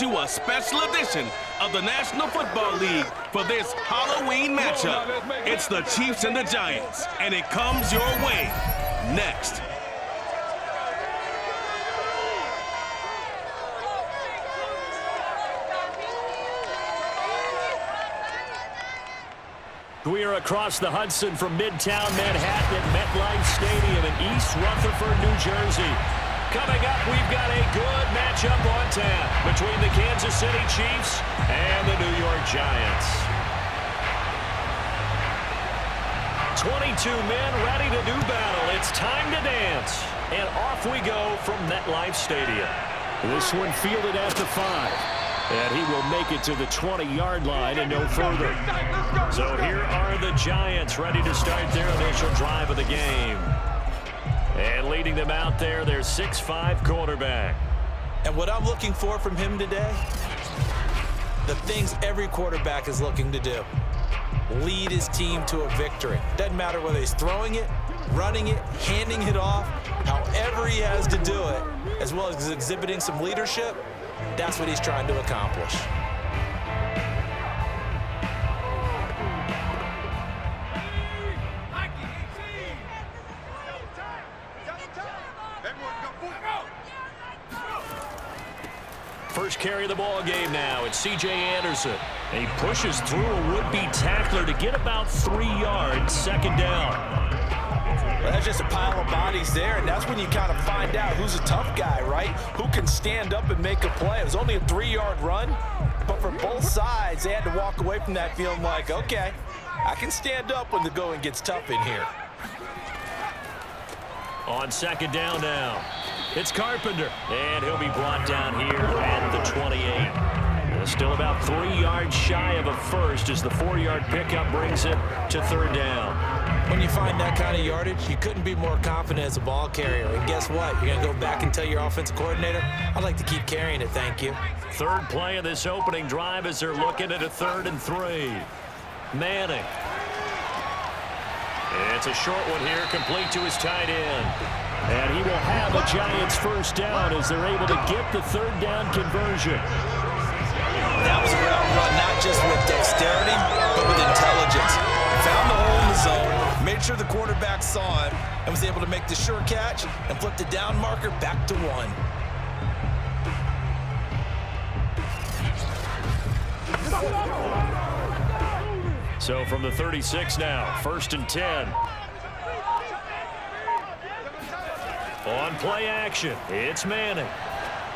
you a special edition of the National Football League for this Halloween matchup. It's the Chiefs and the Giants, and it comes your way next. We are across the Hudson from Midtown Manhattan at MetLife Stadium in East Rutherford, New Jersey. Coming up, we've got a good matchup on tap between the Kansas City Chiefs and the New York Giants. 22 men ready to do battle. It's time to dance. And off we go from MetLife Stadium. This one fielded at the 5. And he will make it to the 20-yard line and no further. So here are the Giants ready to start their initial drive of the game. And leading them out there, their 6'5" quarterback. And what I'm looking for from him today, the things every quarterback is looking to do. Lead his team to a victory. Doesn't matter whether he's throwing it, running it, handing it off, however he has to do it, as well as exhibiting some leadership. That's what he's trying to accomplish. First carry of the ball game now. It's C.J. Anderson. And he pushes through a would-be tackler to get about 3 yards, second down. Well, that's just a pile of bodies there, and that's when you kind of find out who's a tough guy, right? Who can stand up and make a play. It was only a 3-yard run, but for both sides, they had to walk away from that feeling like, okay, I can stand up when the going gets tough in here. On second down now, it's Carpenter, and he'll be brought down here at the 28. Still about 3 yards shy of a first as the 4-yard pickup brings it to third down. When you find that kind of yardage, you couldn't be more confident as a ball carrier. And guess what? You're going to go back and tell your offensive coordinator, I'd like to keep carrying it, thank you. Third play of this opening drive as they're looking at a 3rd and 3. Manning. It's a short one here, complete to his tight end. And he will have a Giants first down as they're able to get the 3rd down conversion. That was a route run, not just with dexterity, but with intelligence. Found the hole in the zone, made sure the quarterback saw it, and was able to make the sure catch and flip the down marker back to 1. So from the 36 now, 1st and 10. On play action, it's Manning.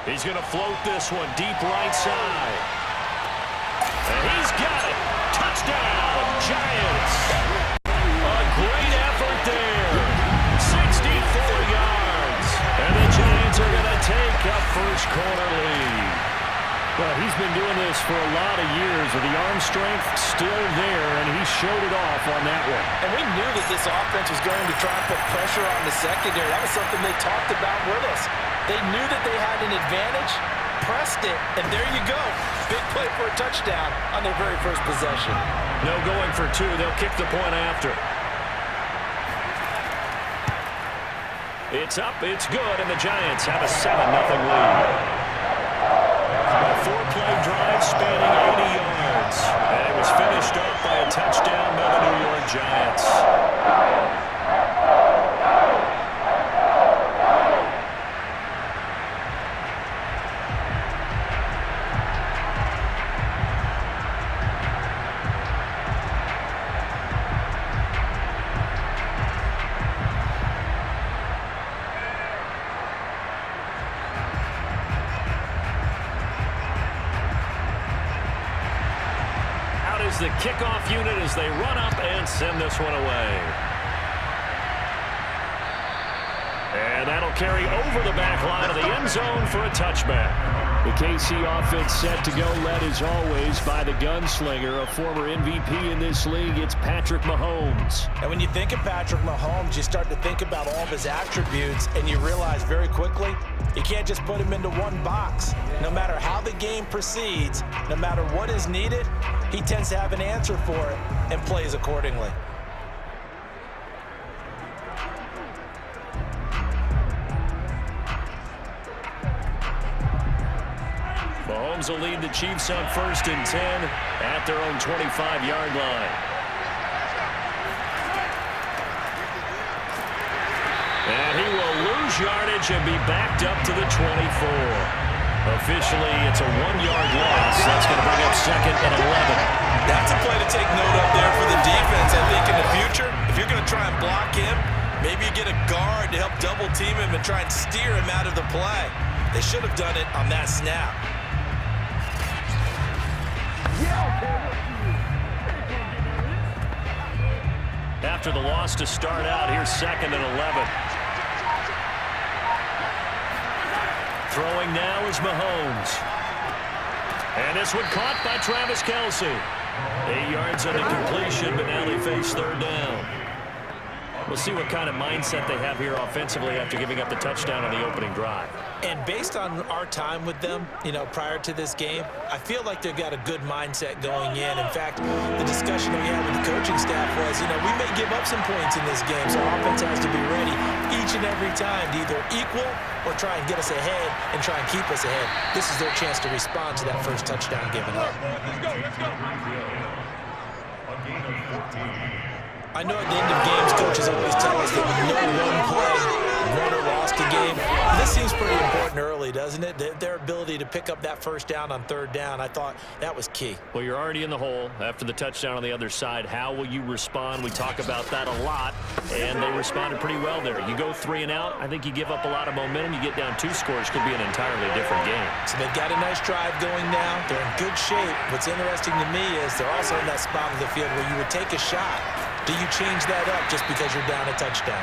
He's going to float this one deep right side. And he's got it. Touchdown, Giants. A great effort there. 64 yards. And the Giants are going to take a first quarter lead. Well, he's been doing this for a lot of years with the arm strength still there, and he showed it off on that one. And we knew that this offense was going to try and put pressure on the secondary. That was something they talked about with us. They knew that they had an advantage, pressed it, and there you go. Big play for a touchdown on their very first possession. No going for 2. They'll kick the point after. It's up, it's good, and the Giants have a 7-0 lead. A 4-play drive spanning 80 yards. And it was finished up by a touchdown by the New York Giants. The kickoff unit as they run up and send this one away. And that'll carry over the back line of the end zone for a touchback. The KC offense set to go, led as always by the gunslinger, a former MVP in this league. It's Patrick Mahomes. And when you think of Patrick Mahomes, you start to think about all of his attributes, and you realize very quickly you can't just put him into one box. No matter how the game proceeds, no matter what is needed, he tends to have an answer for it and plays accordingly. Bengals will lead the Chiefs on 1st and 10 at their own 25-yard line. And he will lose yardage and be backed up to the 24. Officially, it's a 1-yard loss. That's going to bring up 2nd and 11. That's a play to take note of there for the defense. I think in the future, if you're going to try and block him, maybe you get a guard to help double team him and try and steer him out of the play. They should have done it on that snap. After the loss to start out, here's 2nd and 11. Throwing now is Mahomes. And this one caught by Travis Kelce. 8 yards on the completion, but now they face 3rd down. We'll see what kind of mindset they have here offensively after giving up the touchdown on the opening drive. And based on our time with them, prior to this game, I feel like they've got a good mindset going in. In fact, the discussion that we had with the coaching staff was, we may give up some points in this game, so our offense has to be ready each and every time to either equal or try and get us ahead and try and keep us ahead. This is their chance to respond to that first touchdown given up. Let's go. I know at the end of games, coaches always tell us that with no one play, won or lost a game. This seems pretty important early, doesn't it? Their ability to pick up that first down on 3rd down, I thought that was key. Well, you're already in the hole after the touchdown on the other side. How will you respond? We talk about that a lot, and they responded pretty well there. You go 3 and out, I think you give up a lot of momentum. You get down 2 scores, could be an entirely different game. So they've got a nice drive going now. They're in good shape. What's interesting to me is they're also in that spot of the field where you would take a shot. Do you change that up just because you're down a touchdown?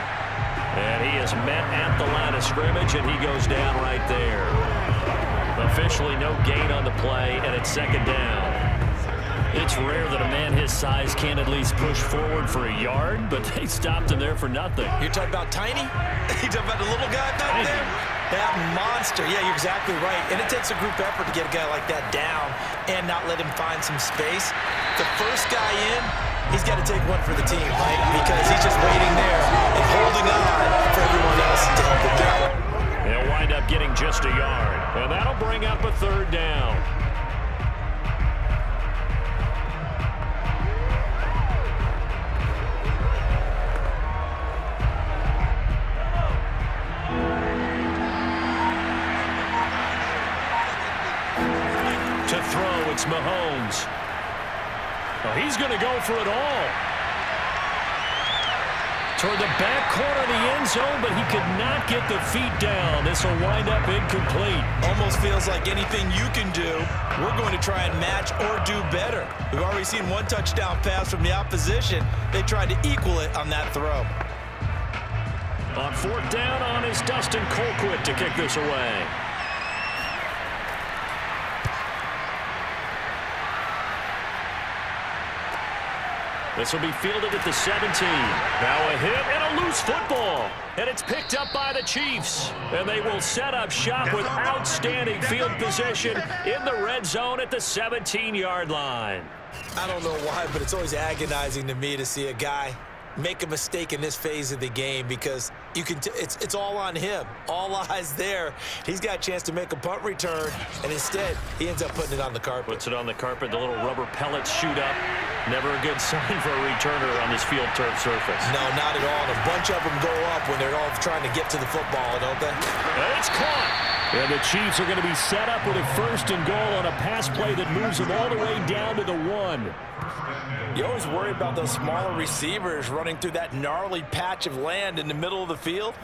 And he is met at the line of scrimmage, and he goes down right there. Officially no gain on the play, and it's 2nd down. It's rare that a man his size can at least push forward for a yard, but they stopped him there for nothing. You're talking about Tiny? You're talking about the little guy back there? That monster. Yeah, you're exactly right. And it takes a group effort to get a guy like that down and not let him find some space. The first guy in, he's got to take one for the team, right? Because he's just waiting there and holding on for everyone else to help him out. He'll wind up getting just a yard. And that'll bring up a 3rd down. To throw, it's Mahomes. Oh, he's going to go for it all. Toward the back corner of the end zone, but he could not get the feet down. This will wind up incomplete. Almost feels like anything you can do, we're going to try and match or do better. We've already seen 1 touchdown pass from the opposition. They tried to equal it on that throw. On 4th down on is Dustin Colquitt to kick this away. This will be fielded at the 17. Now a hit and a loose football. And it's picked up by the Chiefs. And they will set up shop with outstanding field position in the red zone at the 17-yard line. I don't know why, but it's always agonizing to me to see a guy make a mistake in this phase of the game because you can it's all on him. All eyes there. He's got a chance to make a punt return, and instead he ends up putting it on the carpet. Puts it on the carpet. The little rubber pellets shoot up. Never a good sign for a returner on this field turf surface. No, not at all. And a bunch of them go up when they're all trying to get to the football, don't they? It's caught. And the Chiefs are going to be set up with a 1st and goal on a pass play that moves them all the way down to the 1. You always worry about those smaller receivers running through that gnarly patch of land in the middle of the field.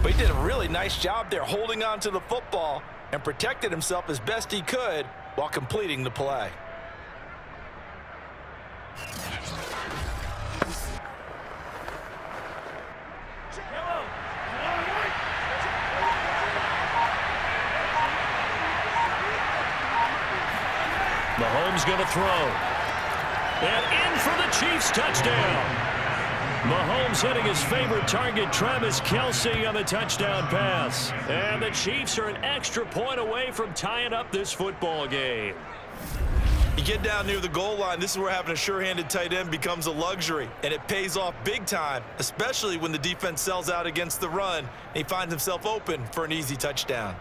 But he did a really nice job there holding on to the football and protected himself as best he could while completing the play. Mahomes going to throw. And in for the Chiefs touchdown. Mahomes hitting his favorite target, Travis Kelce, on the touchdown pass. And the Chiefs are an extra point away from tying up this football game. You get down near the goal line, this is where having a sure-handed tight end becomes a luxury, and it pays off big time, especially when the defense sells out against the run, and he finds himself open for an easy touchdown.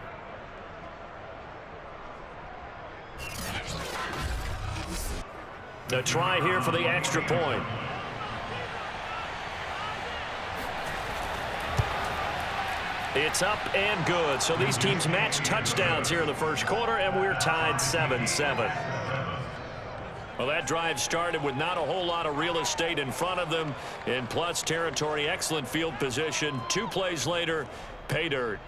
A try here for the extra point. It's up and good. So these teams match touchdowns here in the first quarter, and we're tied 7-7. Well, that drive started with not a whole lot of real estate in front of them. In plus territory, excellent field position. 2 plays later, pay dirt.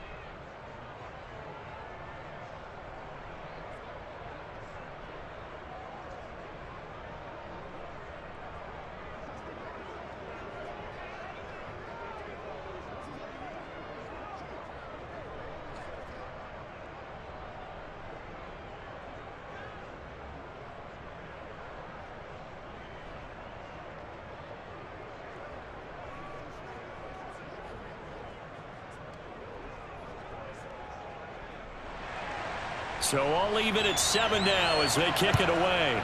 So all even at 7 now as they kick it away.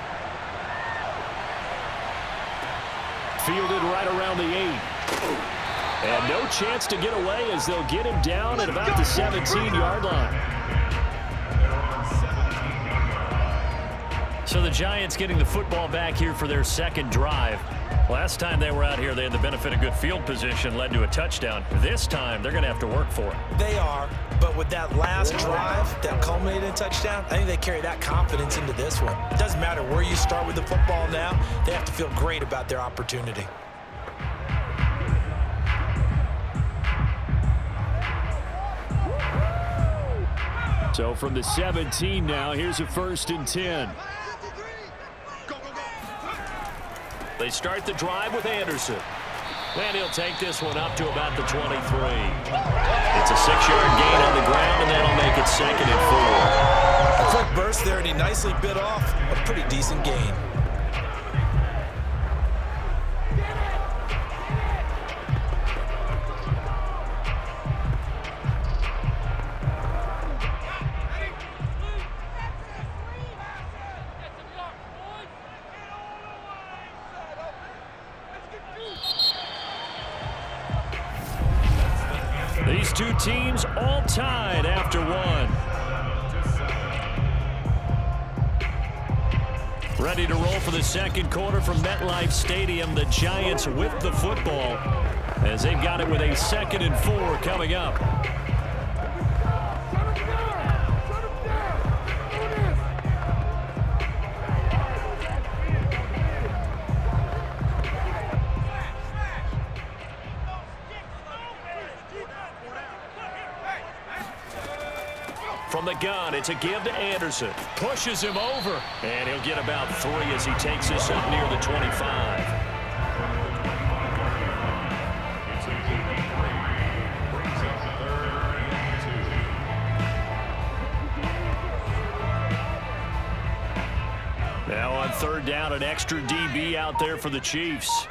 Fielded right around the 8. And no chance to get away as they'll get him down at about the 17-yard line. So the Giants getting the football back here for their second drive. Last time they were out here, they had the benefit of good field position, led to a touchdown. This time, they're going to have to work for it. They are, but with that last drive that culminated in a touchdown, I think they carry that confidence into this one. It doesn't matter where you start with the football now. They have to feel great about their opportunity. So from the 17 now, here's a 1st and 10. They start the drive with Anderson. And he'll take this one up to about the 23. It's a 6-yard gain on the ground, and that'll make it 2nd and 4. A quick burst there, and he nicely bit off a pretty decent gain. These two teams all tied after 1. Ready to roll for the second quarter from MetLife Stadium. The Giants with the football as they've got it with a 2nd and 4 coming up. From the gun, it's a give to Anderson. Pushes him over. And he'll get about 3 as he takes this up near the 25. Now on 3rd down, an extra DB out there for the Chiefs.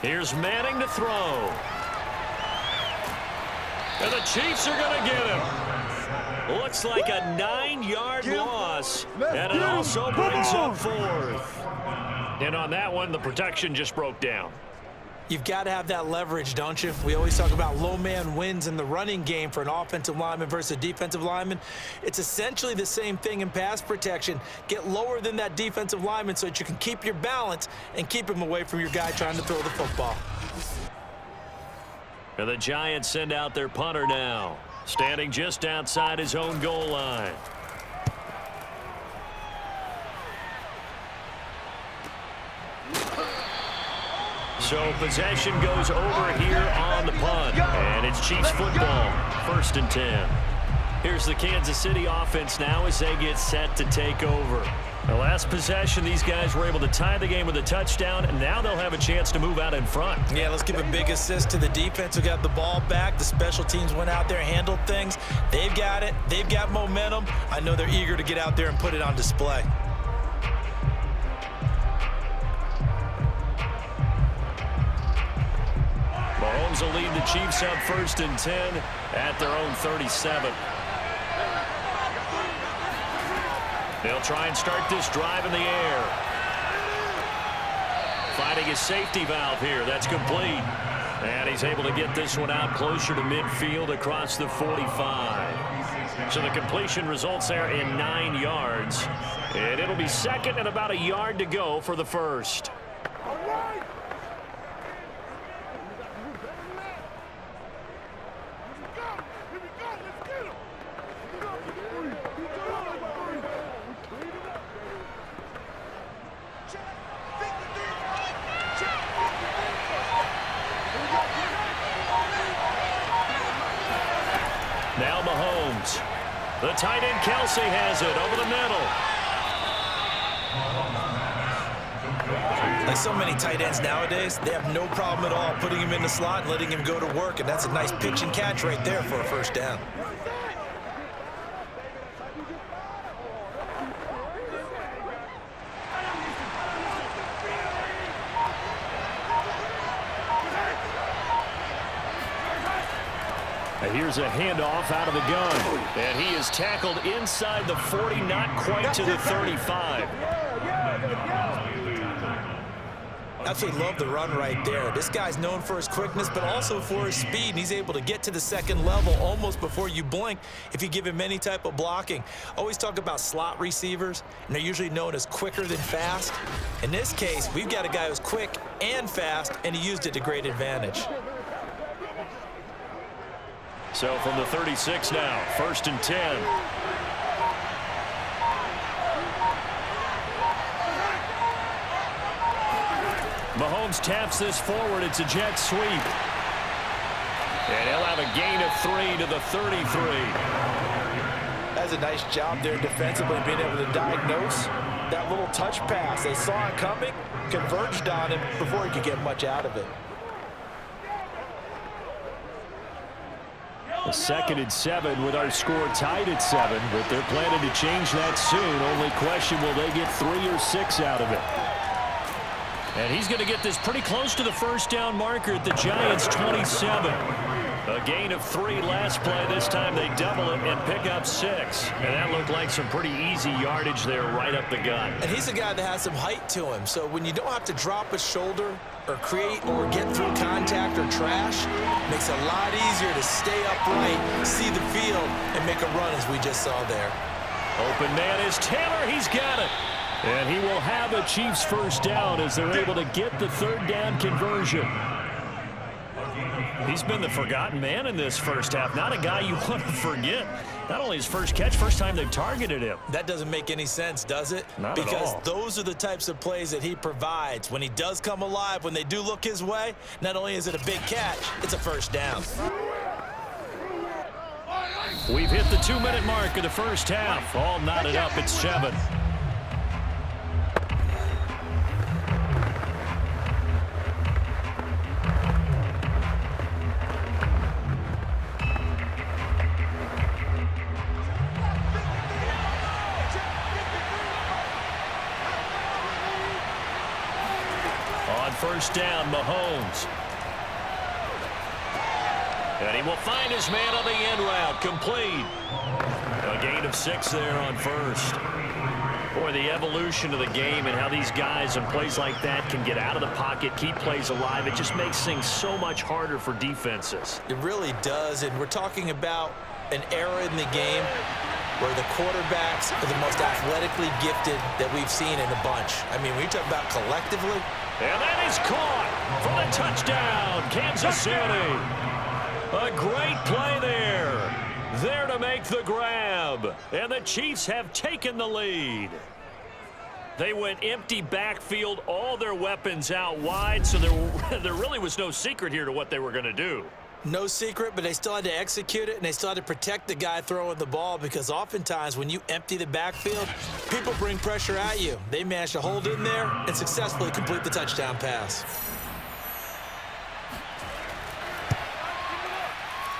Here's Manning to throw. And the Chiefs are going to get him. Looks like a 9-yard loss. And it also brings up 4th. And on that one, the protection just broke down. You've got to have that leverage, don't you? We always talk about low man wins in the running game for an offensive lineman versus a defensive lineman. It's essentially the same thing in pass protection. Get lower than that defensive lineman so that you can keep your balance and keep him away from your guy trying to throw the football. And the Giants send out their punter now, standing just outside his own goal line. So possession goes over here on the punt, and it's Chiefs football, 1st and 10. Here's the Kansas City offense now as they get set to take over. The last possession, these guys were able to tie the game with a touchdown, and now they'll have a chance to move out in front. Yeah, let's give a big assist to the defense who got the ball back. The special teams went out there, handled things. They've got it. They've got momentum. I know they're eager to get out there and put it on display. Mahomes will lead the Chiefs up 1st and 10 at their own 37. They'll try and start this drive in the air. Finding his safety valve here. That's complete. And he's able to get this one out closer to midfield across the 45. So the completion results there in 9 yards. And it'll be second and about a yard to go for the first. Now Mahomes. The tight end Kelce has it over the middle. Like so many tight ends nowadays, they have no problem at all putting him in the slot and letting him go to work, and that's a nice pitch and catch right there for a first down. Here's a handoff out of the gun. And he is tackled inside the 40, not quite to the 35. Absolutely love the run right there. This guy's known for his quickness, but also for his speed. And he's able to get to the second level almost before you blink if you give him any type of blocking. Always talk about slot receivers, and they're usually known as quicker than fast. In this case, we've got a guy who's quick and fast, and he used it to great advantage. So from the 36 now, 1st and 10. Mahomes taps this forward. It's a jet sweep. And he'll have a gain of 3 to the 33. That's a nice job there defensively, being able to diagnose that little touch pass. They saw it coming, converged on him before he could get much out of it. A 2nd and 7 with our score tied at 7, but they're planning to change that soon. Only question, will they get 3 or 6 out of it? And he's going to get this pretty close to the first down marker at the Giants' 27. A gain of 3 last play. This time they double it and pick up 6. And that looked like some pretty easy yardage there right up the gut. And he's a guy that has some height to him. So when you don't have to drop a shoulder or create or get through contact or trash, it makes it a lot easier to stay upright, see the field, and make a run as we just saw there. Open man is Taylor. He's got it. And he will have a Chiefs first down as they're able to get the 3rd down conversion. He's been the forgotten man in this first half. Not a guy you want to forget. Not only his first catch, first time they've targeted him. That doesn't make any sense, does it? Not at all. Because those are the types of plays that he provides. When he does come alive, when they do look his way, not only is it a big catch, it's a first down. We've hit the 2-minute mark of the first half. All knotted up at 7. First down, Mahomes. And he will find his man on the end route. Complete. A gain of 6 there on first. Boy, the evolution of the game and how these guys in plays like that can get out of the pocket, keep plays alive, it just makes things so much harder for defenses. It really does, and we're talking about an era in the game where the quarterbacks are the most athletically gifted that we've seen in a bunch. I mean, when you talk about collectively. And that is caught for the touchdown, Kansas City. A great play there. There to make the grab. And the Chiefs have taken the lead. They went empty backfield, all their weapons out wide, so there really was no secret here to what they were going to do. No secret, but they still had to execute it, and they still had to protect the guy throwing the ball, because oftentimes when you empty the backfield, people bring pressure at you. They managed to hold in there and successfully complete the touchdown pass.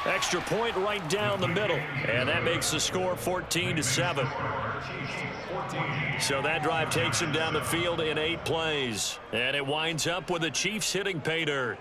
Extra point right down the middle, and that makes the score 14-7. So that drive takes him down the field in 8 plays, and it winds up with the Chiefs hitting pay dirt.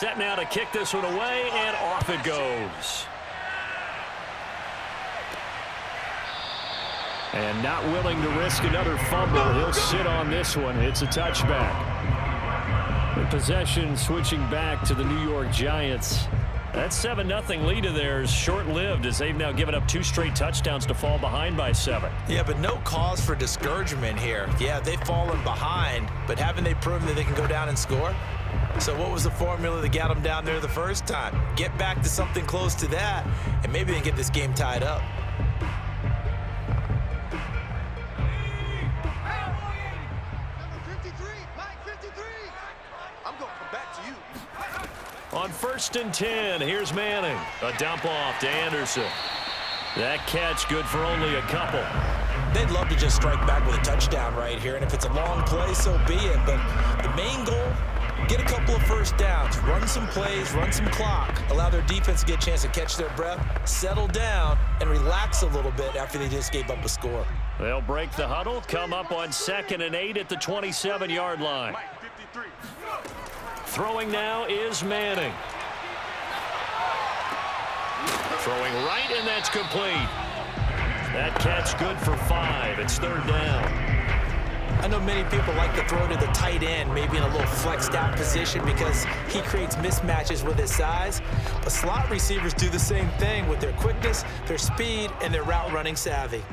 set now to kick this one away, and off it goes. And not willing to risk another fumble. He'll sit on this one. It's a touchback. The possession switching back to the New York Giants. That 7-0 lead of theirs short-lived as they've now given up 2 straight touchdowns to fall behind by 7. Yeah, but no cause for discouragement here. Yeah, they've fallen behind, but haven't they proven that they can go down and score? So what was the formula that got them down there the first time? Get back to something close to that, and maybe they can get this game tied up. On 1st and 10, here's Manning. A dump off to Anderson. That catch good for only a couple. They'd love to just strike back with a touchdown right here, and if it's a long play, so be it. But the main goal, get a couple of first downs, run some plays, run some clock, allow their defense to get a chance to catch their breath, settle down, and relax a little bit after they just gave up a score. They'll break the huddle, come up on 2nd and 8 at the 27-yard line. Throwing now is Manning. Throwing right, and that's complete. That catch good for 5. It's 3rd down. I know many people like to throw to the tight end, maybe in a little flexed out position because he creates mismatches with his size. But slot receivers do the same thing with their quickness, their speed, and their route running savvy.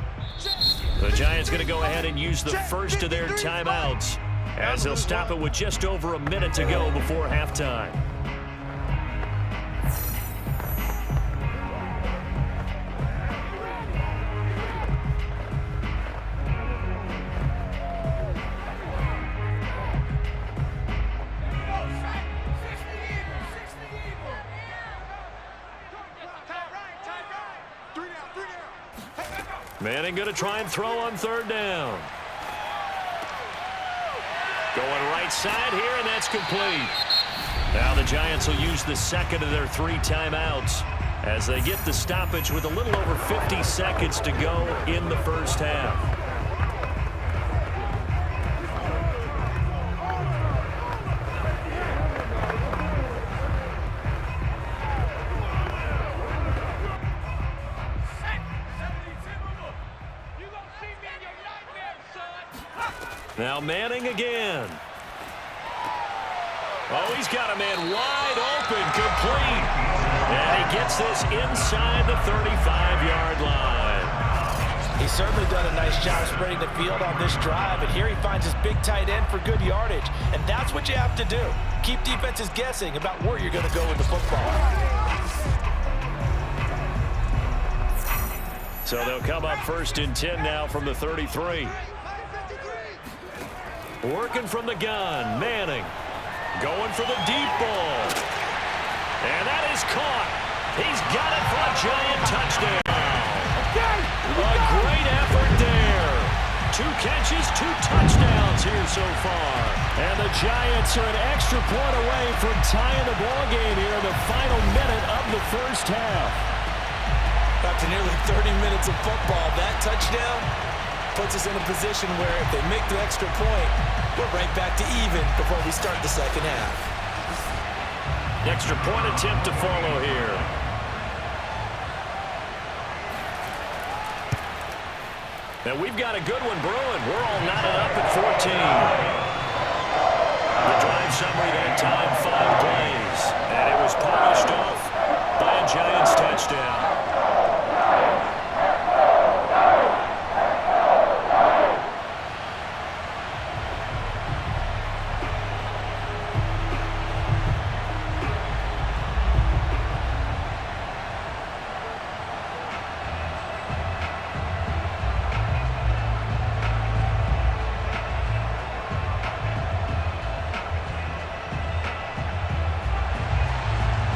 The Giants going to go ahead and use the first of their timeouts, as they'll stop it with just over a minute to go before halftime. Manning going to try and throw on 3rd down. Going right side here, and that's complete. Now the Giants will use the 2nd of their 3 timeouts as they get the stoppage with a little over 50 seconds to go in the first half. Now Manning again. Oh, he's got a man wide open, complete. And he gets this inside the 35-yard line. He's certainly done a nice job spreading the field on this drive, and here he finds his big tight end for good yardage. And that's what you have to do. Keep defenses guessing about where you're going to go with the football. So they'll come up 1st and 10 now from the 33. Working from the gun, Manning. Going for the deep ball. And that is caught. He's got it for a Giant touchdown. A great effort there. 2 catches, 2 touchdowns here so far. And the Giants are an extra point away from tying the ball game here in the final minute of the first half. After nearly 30 minutes of football, that touchdown puts us in a position where if they make the extra point, we're right back to even before we start the second half. Extra point attempt to follow here. And we've got a good one brewing. We're all knotted up at 14. The drive summary that time, 5 plays. And it was polished off by a Giants touchdown.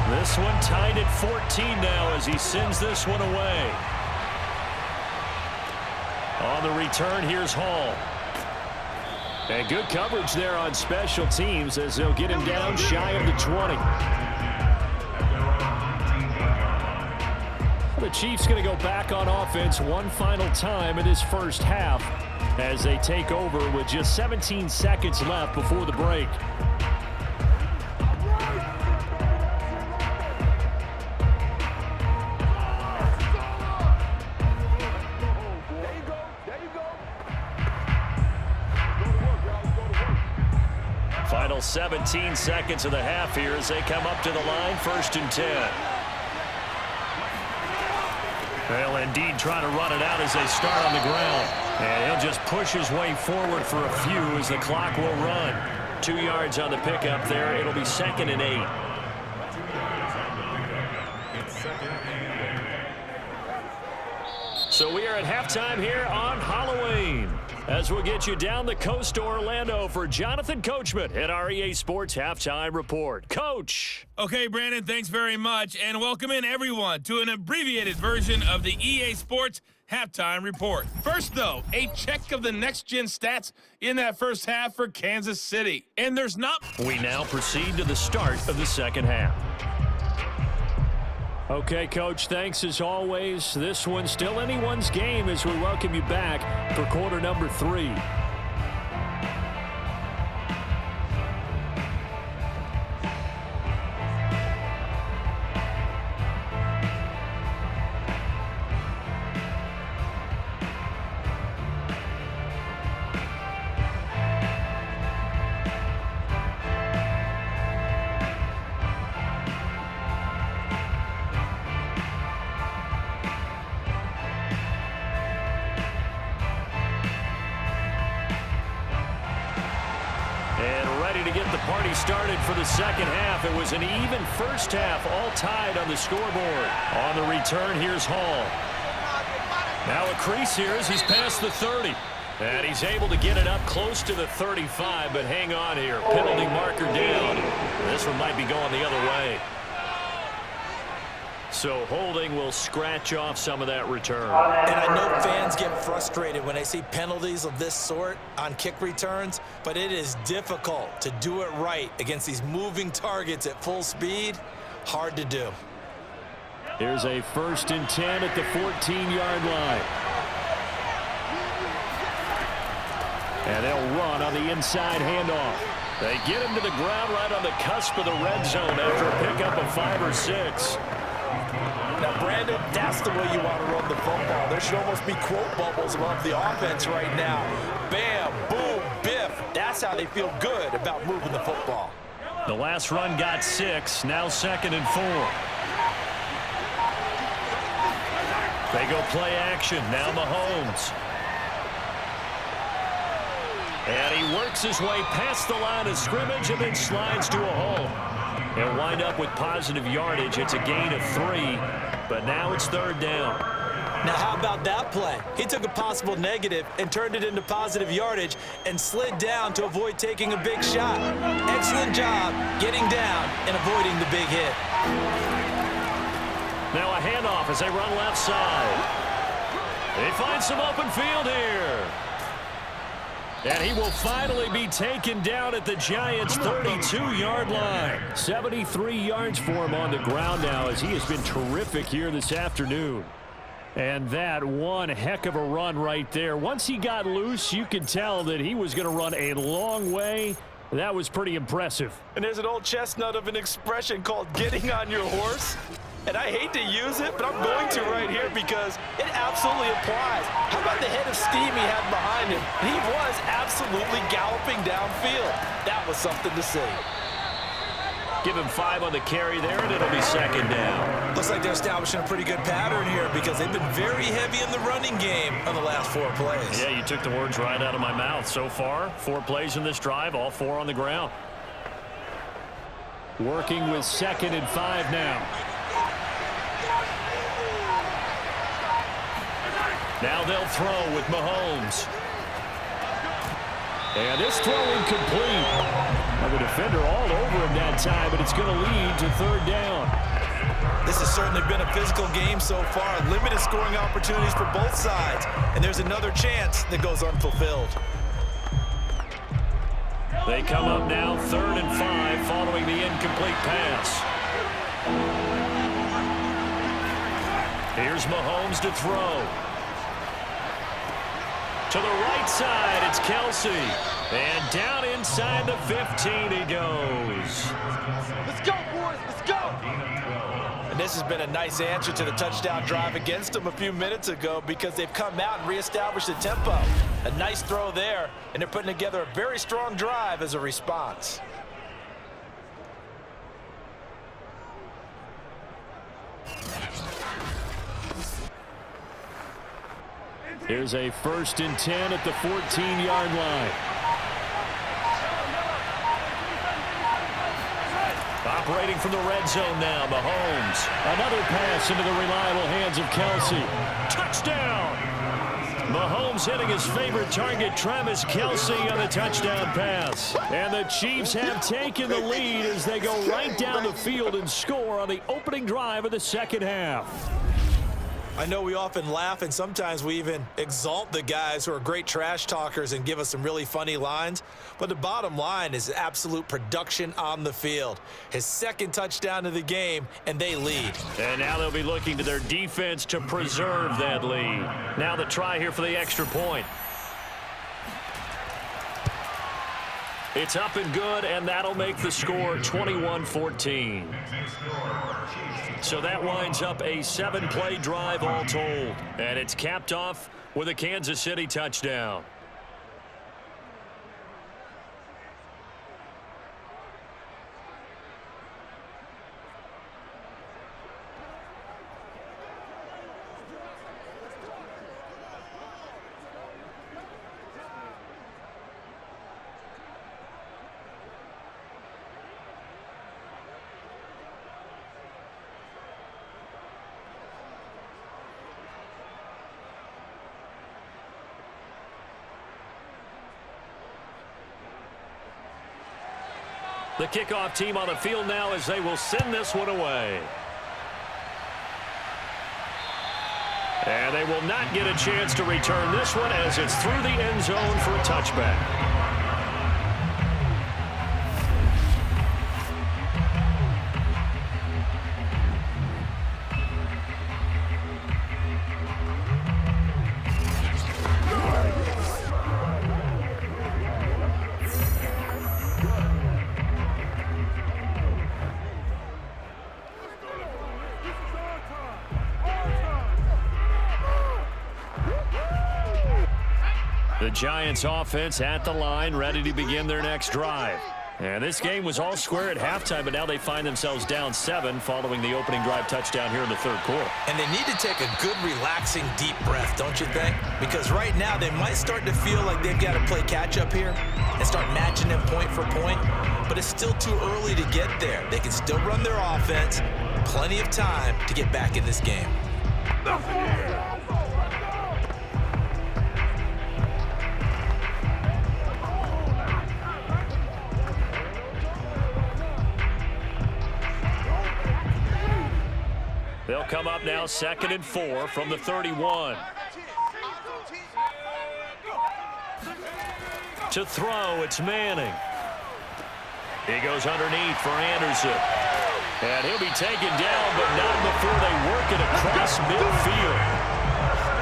This one tied at 14 now as he sends this one away. On the return, here's Hall. And good coverage there on special teams as they'll get him down shy of the 20. The Chiefs going to go back on offense one final time in this first half as they take over with just 17 seconds left before the break. 17 seconds of the half here as they come up to the line, 1st and 10. Well, indeed, trying to run it out as they start on the ground. And he'll just push his way forward for a few as the clock will run. 2 yards on the pickup there. It'll be 2nd and 8. So we are at halftime here on Halloween, as we'll get you down the coast to Orlando for Jonathan Coachman at our EA Sports Halftime Report. Coach. Okay, Brandon, thanks very much, and welcome in everyone to an abbreviated version of the EA Sports Halftime Report. First, though, a check of the next-gen stats in that first half for Kansas City. And there's not... We now proceed to the start of the second half. Okay, Coach, thanks as always. This one's still anyone's game as we welcome you back for quarter number 3. Started for the second half. It was an even first half, all tied on the scoreboard. On the return, here's Hall. Now a crease here as he's past the 30. And he's able to get it up close to the 35, but hang on here. Penalty marker down. This one might be going the other way. So holding will scratch off some of that return. And I know fans get frustrated when they see penalties of this sort on kick returns, but it is difficult to do it right against these moving targets at full speed. Hard to do. Here's a 1st and 10 at the 14-yard line. And they'll run on the inside handoff. They get him to the ground right on the cusp of the red zone after a pickup of 5 or 6. Now, Brandon, that's the way you want to run the football. There should almost be quote bubbles above the offense right now. Bam, boom, biff. That's how they feel good about moving the football. The last run got 6, now 2nd and 4. They go play action, now Mahomes. And he works his way past the line of scrimmage and then slides to a hole. They'll wind up with positive yardage. It's a gain of 3, but now it's 3rd down. Now, how about that play? He took a possible negative and turned it into positive yardage and slid down to avoid taking a big shot. Excellent job getting down and avoiding the big hit. Now a handoff as they run left side. They find some open field here. And he will finally be taken down at the Giants' 32-yard line. 73 yards for him on the ground now as he has been terrific here this afternoon. And that one heck of a run right there. Once he got loose, you could tell that he was going to run a long way. That was pretty impressive. And there's an old chestnut of an expression called getting on your horse. And I hate to use it, but I'm going to right here because it absolutely applies. How about the head of steam he had behind him? He was absolutely galloping downfield. That was something to see. Give him 5 on the carry there, and it'll be 2nd down. Looks like they're establishing a pretty good pattern here because they've been very heavy in the running game on the last 4 plays. Yeah, you took the words right out of my mouth. So far, 4 plays in this drive, all 4 on the ground. Working with 2nd and 5 now. Now they'll throw with Mahomes. And this throw incomplete. Well, the defender all over him that time, but it's going to lead to 3rd down. This has certainly been a physical game so far. Limited scoring opportunities for both sides. And there's another chance that goes unfulfilled. They come up now 3rd and 5 following the incomplete pass. Here's Mahomes to throw. To the right side, it's Kelce. And down inside the 15 he goes. Let's go, boys, let's go! And this has been a nice answer to the touchdown drive against them a few minutes ago because they've come out and reestablished the tempo. A nice throw there, and they're putting together a very strong drive as a response. Here's a 1st and 10 at the 14-yard line. Operating from the red zone now, Mahomes. Another pass into the reliable hands of Kelce. Touchdown! Mahomes hitting his favorite target, Travis Kelce, on the touchdown pass. And the Chiefs have taken the lead as they go right down the field and score on the opening drive of the second half. I know we often laugh, and sometimes we even exalt the guys who are great trash talkers and give us some really funny lines. But the bottom line is absolute production on the field. His 2nd touchdown of the game, and they lead. And now they'll be looking to their defense to preserve that lead. Now the try here for the extra point. It's up and good, and that'll make the score 21-14. So that winds up a 7-play drive all told. And it's capped off with a Kansas City touchdown. The kickoff team on the field now as they will send this one away. And they will not get a chance to return this one as it's through the end zone for a touchback. The Giants offense at the line, ready to begin their next drive. And this game was all square at halftime, but now they find themselves down 7 following the opening drive touchdown here in the 3rd quarter. And they need to take a good, relaxing, deep breath, don't you think? Because right now they might start to feel like they've got to play catch-up here and start matching them point for point. But it's still too early to get there. They can still run their offense. Plenty of time to get back in this game. They'll come up now 2nd and 4 from the 31. To throw, it's Manning. He goes underneath for Anderson. And he'll be taken down, but not before they work it across midfield.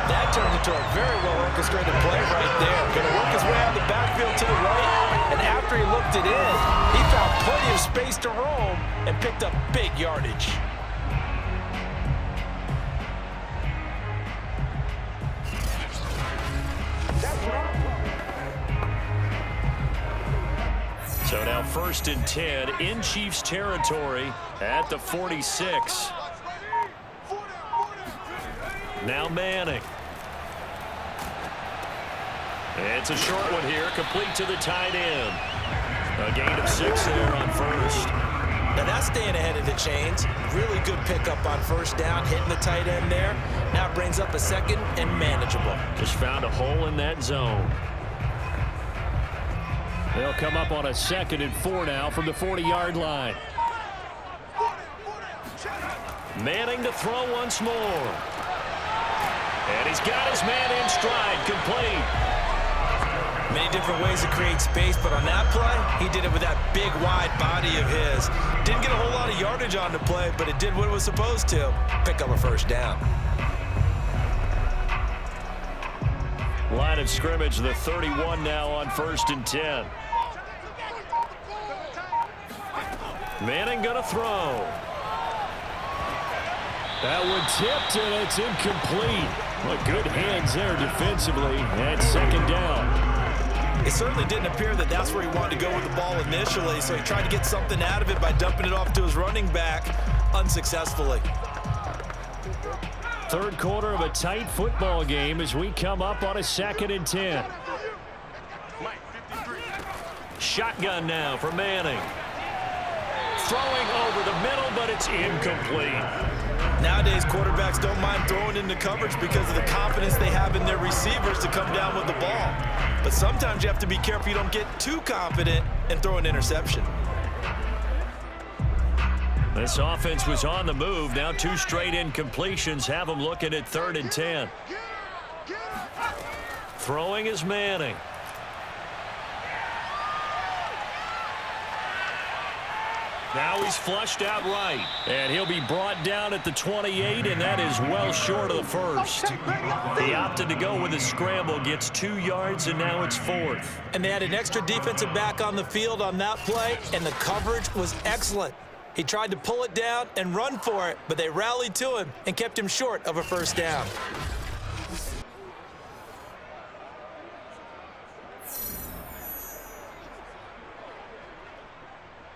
That turned into a very well-orchestrated play right there. Going to work his way out of the backfield to the right, and after he looked it in, he found plenty of space to roam and picked up big yardage. So now 1st and 10 in Chiefs territory at the 46. Now Manning. It's a short one here, complete to the tight end. A gain of 6 there on 1st. Now that's staying ahead of the chains. Really good pickup on 1st down, hitting the tight end there. Now it brings up a 2nd and manageable. Just found a hole in that zone. They'll come up on a 2nd and 4 now from the 40-yard line. Manning to throw once more. And he's got his man in stride, complete. Many different ways to create space, but on that play, he did it with that big, wide body of his. Didn't get a whole lot of yardage on the play, but it did what it was supposed to. Pick up a 1st down. Line of scrimmage, the 31 now on 1st and 10. Manning gonna throw. That one tipped, and it's incomplete. Well, good hands there defensively at 2nd down. It certainly didn't appear that that's where he wanted to go with the ball initially, so he tried to get something out of it by dumping it off to his running back unsuccessfully. Third quarter of a tight football game as we come up on a 2nd and 10. Shotgun now for Manning. Throwing over the middle, but it's incomplete. Nowadays, quarterbacks don't mind throwing into coverage because of the confidence they have in their receivers to come down with the ball. But sometimes you have to be careful you don't get too confident and throw an interception. This offense was on the move. Now 2 straight incompletions have them looking at 3rd and 10. Throwing is Manning. Now he's flushed out right. And he'll be brought down at the 28, and that is well short of the first. He opted to go with a scramble, gets 2 yards, and now it's 4th. And they had an extra defensive back on the field on that play, and the coverage was excellent. He tried to pull it down and run for it, but they rallied to him and kept him short of a first down.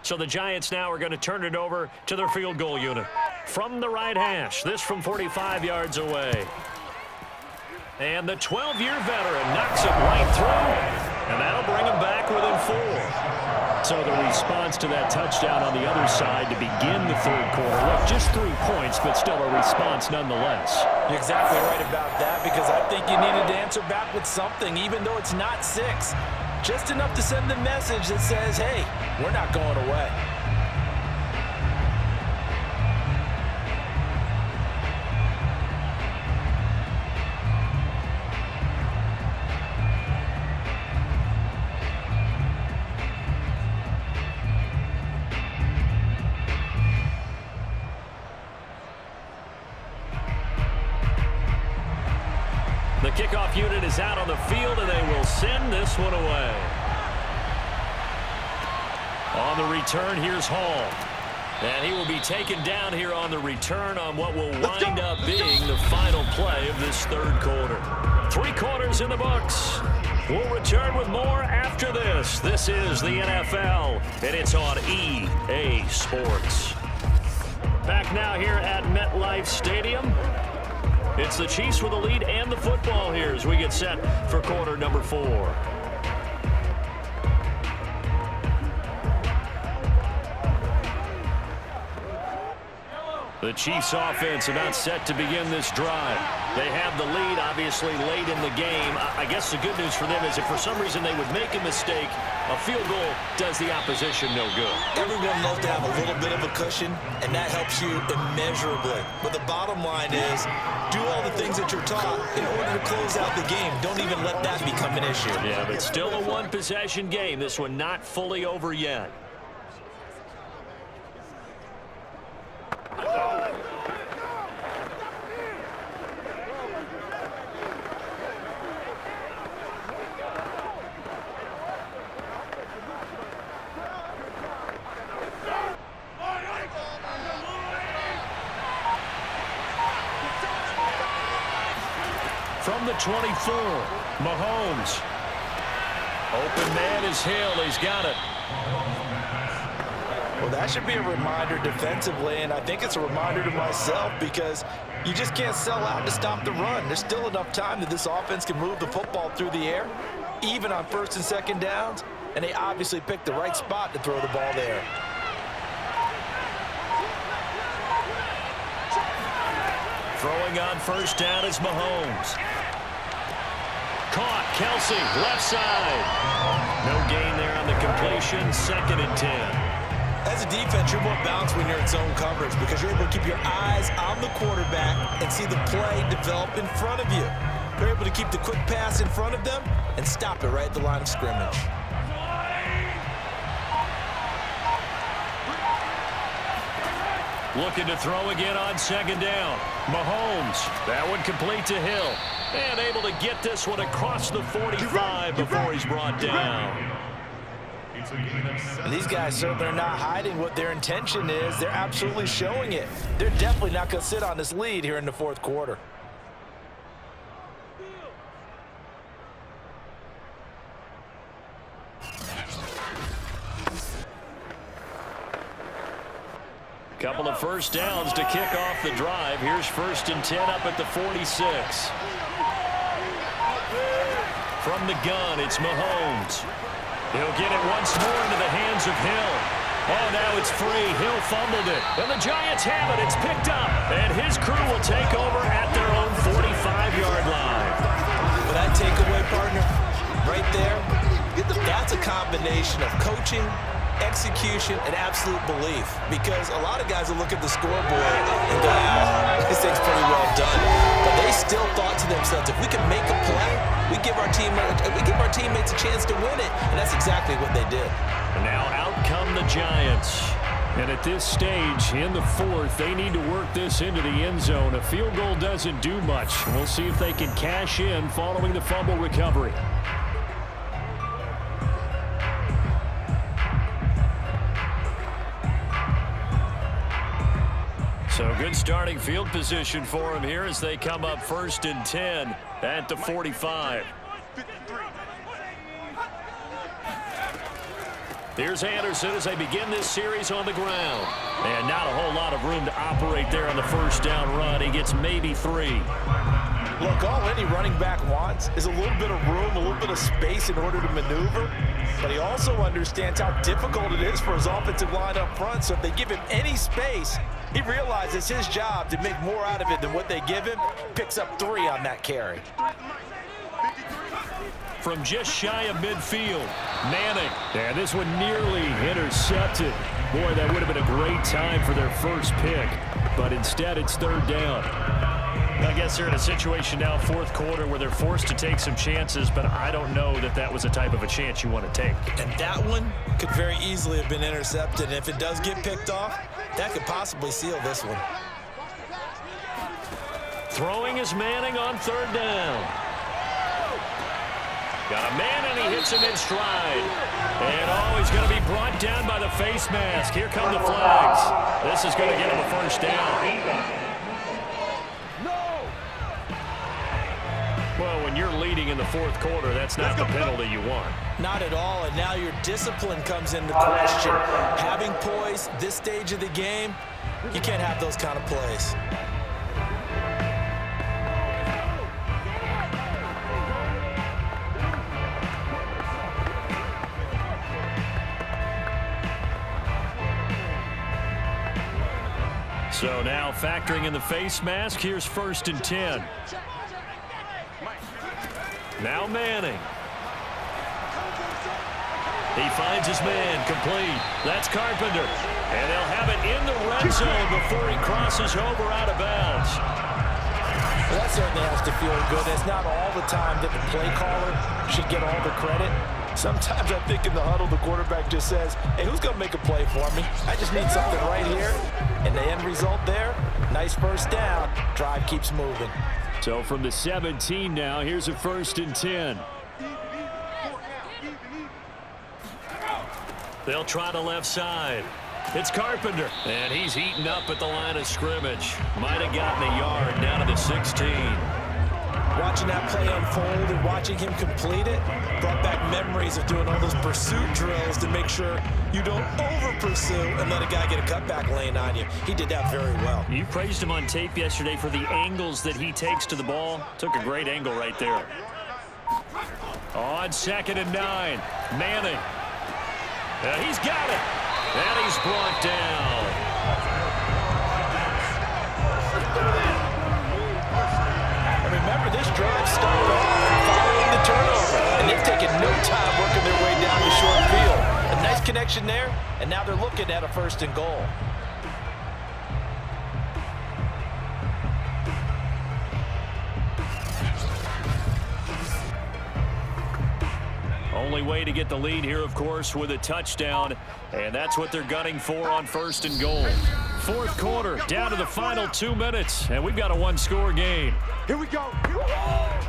So the Giants now are going to turn it over to their field goal unit. From the right hash, this from 45 yards away. And the 12-year veteran knocks it right through, and that'll bring him back within 4. So the response to that touchdown on the other side to begin the 3rd quarter. Look, just 3 points, but still a response nonetheless. You're exactly right about that, because I think you needed to answer back with something, even though it's not 6. Just enough to send the message that says, hey, we're not going away. The kickoff unit is out on the field, and they will send this one away. On the return, here's Hall. And he will be taken down here on the return on what will wind up being the final play of this 3rd quarter. 3 quarters in the books. We'll return with more after this. This is the NFL, and it's on EA Sports. Back now here at MetLife Stadium. It's the Chiefs with the lead and the football here as we get set for quarter number 4. The Chiefs offense about set to begin this drive. They have the lead, obviously, late in the game. I guess the good news for them is if for some reason they would make a mistake, a field goal does the opposition no good. Everyone loves to have a little bit of a cushion, and that helps you immeasurably. But the bottom line is, do all the things that you're taught in order to close out the game. Don't even let that become an issue. Yeah, but still a 1-possession game. This one not fully over yet. From the 24, Mahomes. Open man is Hill. He's got it. Well, that should be a reminder defensively, and I think it's a reminder to myself because you just can't sell out to stop the run. There's still enough time that this offense can move the football through the air, even on 1st and 2nd downs, and they obviously picked the right spot to throw the ball there. Throwing on 1st down is Mahomes. Caught, Kelce, left side. No gain there on the completion, 2nd and 10. As a defense, you're more balanced when you're in zone coverage because you're able to keep your eyes on the quarterback and see the play develop in front of you. You're able to keep the quick pass in front of them and stop it right at the line of scrimmage. Looking to throw again on 2nd down. Mahomes, that one complete to Hill. And able to get this one across the 45 before he's brought down. And these guys certainly are not hiding what their intention is. They're absolutely showing it. They're definitely not going to sit on this lead here in the 4th quarter. Couple of first downs to kick off the drive. Here's 1st and 10 up at the 46. From the gun, it's Mahomes. He'll get it once more into the hands of Hill. Oh, now it's free. Hill fumbled it. And the Giants have it. It's picked up. And his crew will take over at their own 45-yard line. With that takeaway, partner, right there, that's a combination of coaching, execution, and absolute belief. Because a lot of guys will look at the scoreboard and go, this thing's pretty well done. But they still thought to themselves, if we can make a play, we give our teammates a chance to win it. And that's exactly what they did. And now out come the Giants. And at this stage, in the 4th, they need to work this into the end zone. A field goal doesn't do much. We'll see if they can cash in following the fumble recovery. So good starting field position for them here as they come up 1st and 10 at the 45. Here's Anderson as they begin this series on the ground. And not a whole lot of room to operate there on the first down run. He gets maybe 3. Look, all any running back wants is a little bit of room, a little bit of space in order to maneuver. But he also understands how difficult it is for his offensive line up front. So if they give him any space, he realizes his job to make more out of it than what they give him. Picks up 3 on that carry. From just shy of midfield, Manning. And this one nearly intercepted. Boy, that would have been a great time for their first pick. But instead, it's 3rd down. I guess they're in a situation now, 4th quarter, where they're forced to take some chances, but I don't know that that was the type of a chance you want to take. And that one could very easily have been intercepted. And if it does get picked off, that could possibly seal this one. Throwing is Manning on 3rd down. Got a man, and he hits him in stride. And, oh, he's going to be brought down by the face mask. Here come the flags. This is going to get him a 1st down. Well, when you're leading in the 4th quarter, that's not the penalty you want. Not at all, and now your discipline comes into question. Having poise this stage of the game, you can't have those kind of plays. So now factoring in the face mask, here's 1st and 10. Now Manning. He finds his man, complete. That's Carpenter. And they'll have it in the red zone before he crosses over out of bounds. Well, that certainly has to feel good. It's not all the time that the play caller should get all the credit. Sometimes I think in the huddle, the quarterback just says, hey, who's going to make a play for me? I just need something right here. And the end result there, nice 1st down. Drive keeps moving. So from the 17 now, here's a 1st and 10. They'll try the left side. It's Carpenter. And he's eaten up at the line of scrimmage. Might have gotten a yard down to the 16. Watching that play unfold and watching him complete it brought back memories of doing all those pursuit drills to make sure you don't over-pursue and let a guy get a cutback lane on you. He did that very well. You praised him on tape yesterday for the angles that he takes to the ball. Took a great angle right there. On 2nd and 9, Manning. He's got it. And he's brought down. Remember, this drive started off following the turnover, and they've taken no time working their way down the short field. A nice connection there, and now they're looking at a 1st and goal. Only way to get the lead here, of course, with a touchdown, and that's what they're gunning for on 1st and goal. 4th quarter, down to the final 2 minutes, and we've got a 1-score game. Here we go. Here we go.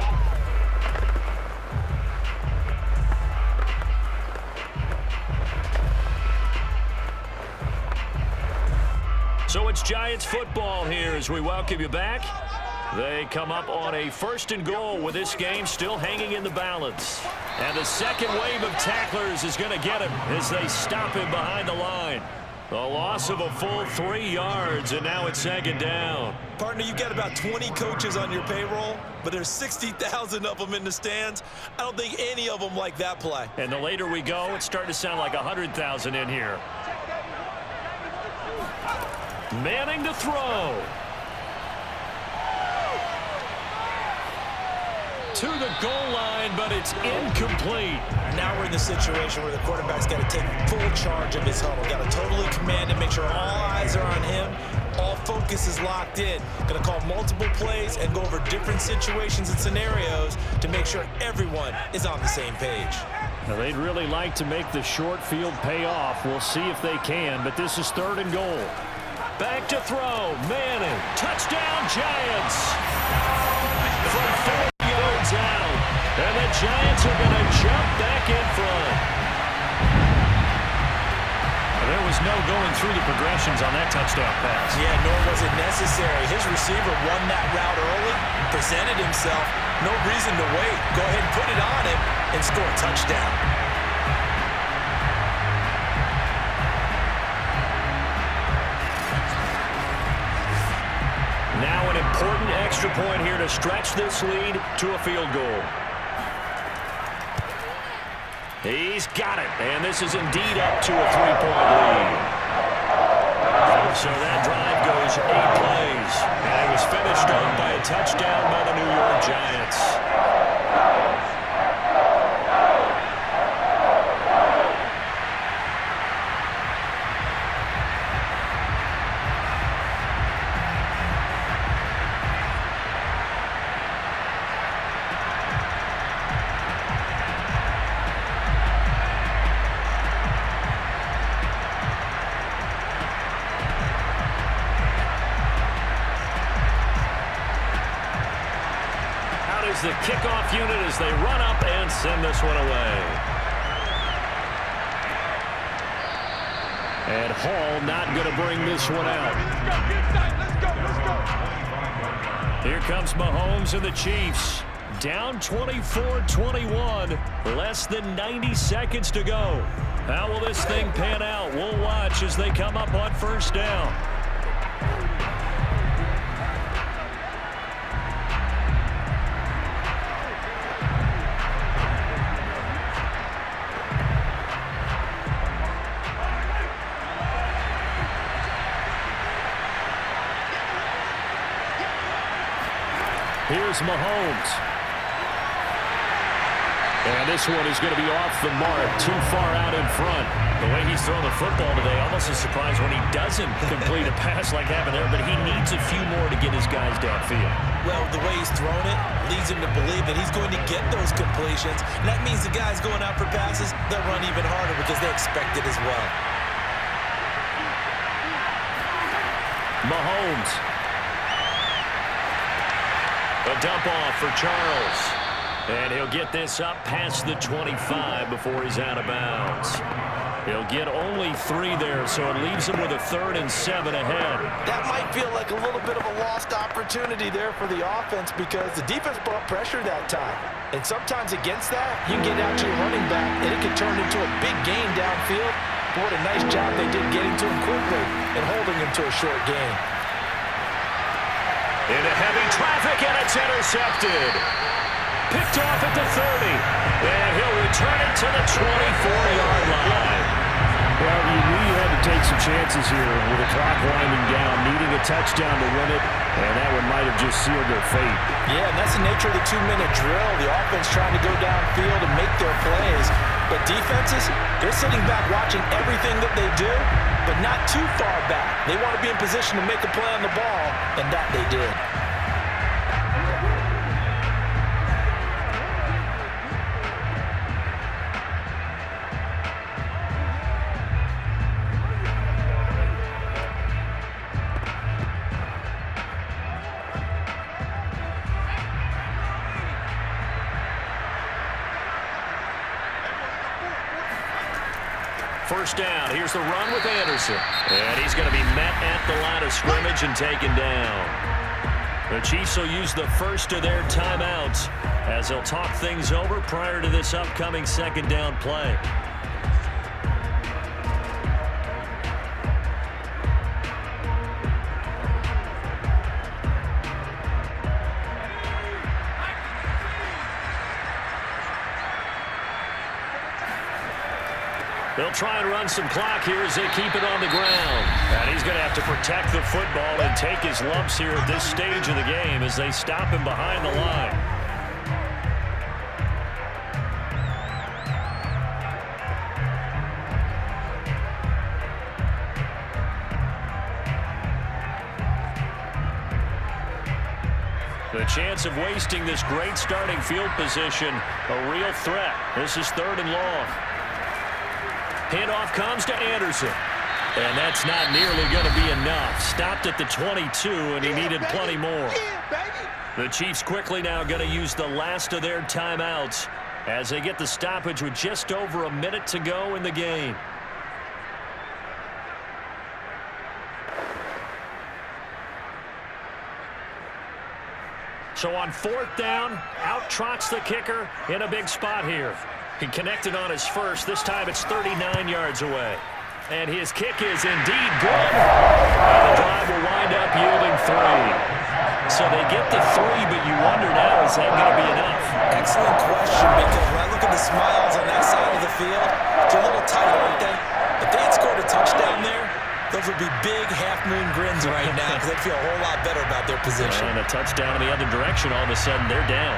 So it's Giants football here as we welcome you back. They come up on a 1st and goal with this game still hanging in the balance. And the second wave of tacklers is going to get him as they stop him behind the line. A loss of a full 3 yards, and now it's second down. Partner, you've got about 20 coaches on your payroll, but there's 60,000 of them in the stands. I don't think any of them like that play. And the later we go, it's starting to sound like 100,000 in here. Manning to throw. To the goal line, but it's incomplete. Now we're in the situation where the quarterback's got to take full charge of his huddle. Got to totally command and make sure all eyes are on him. All focus is locked in. Going to call multiple plays and go over different situations and scenarios to make sure everyone is on the same page. Now, they'd really like to make the short field pay off. We'll see if they can, but this is 3rd and goal. Back to throw. Manning. Touchdown, Giants. From 4 yards out. And the Giants are going to jump back in front. There was no going through the progressions on that touchdown pass. Yeah, nor was it necessary. His receiver won that route early, presented himself. No reason to wait. Go ahead and put it on him and score a touchdown. Now an important extra point here to stretch this lead to a field goal. He's got it, and this is indeed up to a 3-point lead. So that drive goes 8 plays, and it was finished up by a touchdown by the New York Giants. The kickoff unit as they run up and send this one away. And Hall not going to bring this one out. Here comes Mahomes and the Chiefs. Down 24-21. Less than 90 seconds to go. How will this thing pan out? We'll watch as they come up on 1st down. Here's Mahomes. And this one is going to be off the mark, too far out in front. The way he's thrown the football today, almost a surprise when he doesn't complete a pass like happened there, but he needs a few more to get his guys downfield. Well, the way he's thrown it leads him to believe that he's going to get those completions. And that means the guys going out for passes, they'll run even harder because they expect it as well. Mahomes. A dump off for Charles. And he'll get this up past the 25 before he's out of bounds. He'll get only 3 there, so it leaves him with a 3rd and 7 ahead. That might feel like a little bit of a lost opportunity there for the offense because the defense brought pressure that time. And sometimes against that, you can get out to your running back, and it can turn into a big gain downfield. But what a nice job they did getting to him quickly and holding him to a short gain. Into heavy traffic, and it's intercepted. Picked off at the 30. And he'll return it to the 24-yard line. Well, you knew you had to take some chances here with the clock winding down, needing a touchdown to win it, and that one might have just sealed their fate. Yeah, and that's the nature of the 2-minute drill. The offense trying to go downfield and make their plays. But defenses, they're sitting back watching everything that they do, but not too far back. They want to be in position to make a play on the ball, and that they did. First down. Here's the run with Anderson. And he's going to be met at the line of scrimmage and taken down. The Chiefs will use the first of their timeouts as they'll talk things over prior to this upcoming 2nd down play. They'll try and run some clock here as they keep it on the ground. And he's going to have to protect the football and take his lumps here at this stage of the game as they stop him behind the line. The chance of wasting this great starting field position, a real threat. This is 3rd and long. Handoff comes to Anderson. And that's not nearly going to be enough. Stopped at the 22, and he needed plenty more. The Chiefs quickly now going to use the last of their timeouts as they get the stoppage with just over a minute to go in the game. So on 4th down, out trots the kicker in a big spot here. He connected on his first. This time it's 39 yards away. And his kick is indeed good. And the drive will wind up yielding 3. So they get the 3, but you wonder now, is that going to be enough? Excellent question, because when I look at the smiles on that side of the field, they're a little tight, aren't they? If they had scored a touchdown there, those would be big half-moon grins right now because they'd feel a whole lot better about their position. And a touchdown in the other direction, all of a sudden they're down.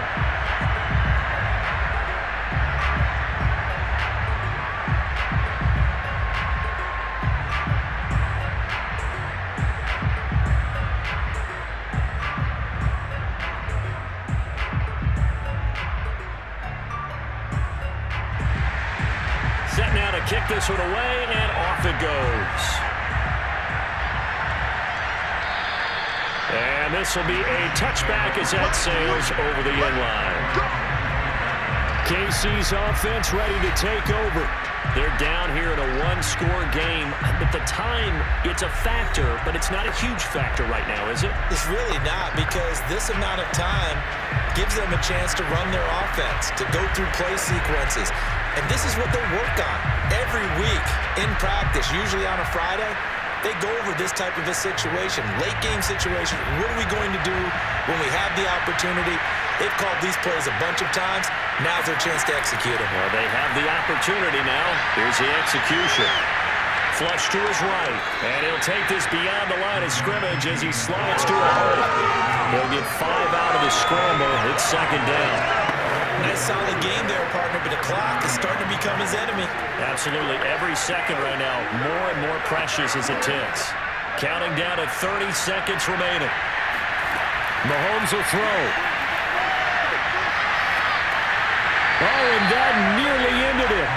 Set now to kick this one away, and off it goes. And this will be a touchback as that sails over the end line. KC's offense ready to take over. They're down here in a one-score game. At the time, it's a factor, but it's not a huge factor right now, is it? It's really not, because this amount of time gives them a chance to run their offense, to go through play sequences. And this is what they work on every week in practice, usually on a Friday. They go over this type of a situation, late game situation. What are we going to do when we have the opportunity? They've called these plays a bunch of times. Now's their chance to execute them. Well, they have the opportunity now. Here's the execution. Flush to his right. And he'll take this beyond the line of scrimmage as he slides to a hole. He'll get 5 out of the scramble. It's 2nd down. Nice solid game there, partner, but the clock is starting to become his enemy. Absolutely. Every second right now, more and more precious as it ticks. Counting down to 30 seconds remaining. Mahomes will throw. Oh, and that nearly ended it.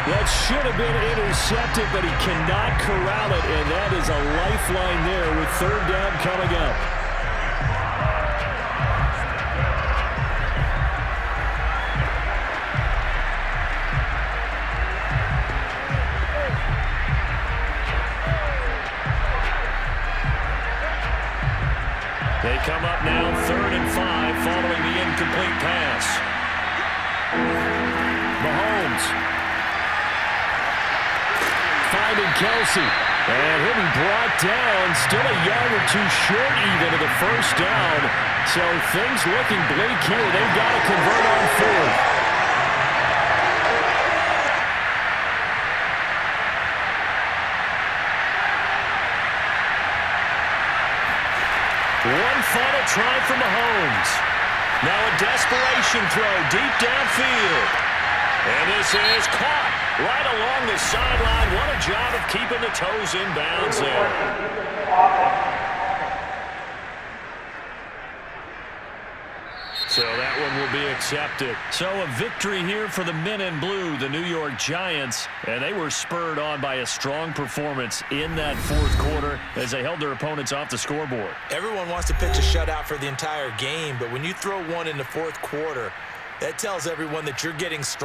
That should have been intercepted, but he cannot corral it, and that is a lifeline there with 3rd down coming up. They come up now 3rd and 5 following the incomplete pass. Mahomes finding Kelce. And he'll be brought down. Still a yard or 2 short even of the 1st down. So things looking bleak here. They've got to convert on 4th. One final try for Mahomes. Now a desperation throw deep downfield. And this is caught right along the sideline. What a job of keeping the toes in bounds there. So that one will be accepted. So a victory here for the men in blue, the New York Giants. And they were spurred on by a strong performance in that 4th quarter as they held their opponents off the scoreboard. Everyone wants to pitch a shutout for the entire game, but when you throw one in the 4th quarter, that tells everyone that you're getting strong.